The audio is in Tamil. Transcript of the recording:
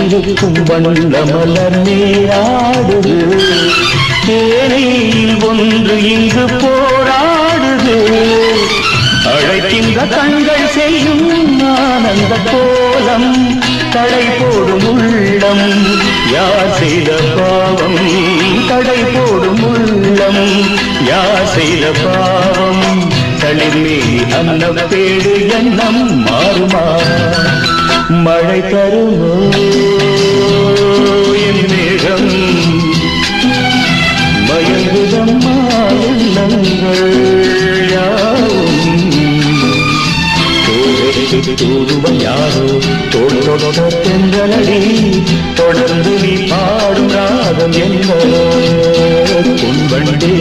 இருக்கும் வண்ண மலர் நீராடுது தேனில் ஒன்று இங்கு போராடுது அழைக்கின்ற கண்கள் செய்யும் ஆனந்த கோலம் தடை போடும் உள்ளம் யார் செய்த பாவம் தடை போடும் உள்ளம் யார் செய்த பாவம் தளிர்மேல் அன்னப்பேடு எண்ணம் மாறுமா மழை தருமோ என் மேகம் மயங்குதம்மா எண்ணங்கள் யாவும் தூதுவன் யாரோ தோள் தொட தென்றலடி தொடர்ந்து நீ பாடும் ராகம் என்ன பொன்வண்டே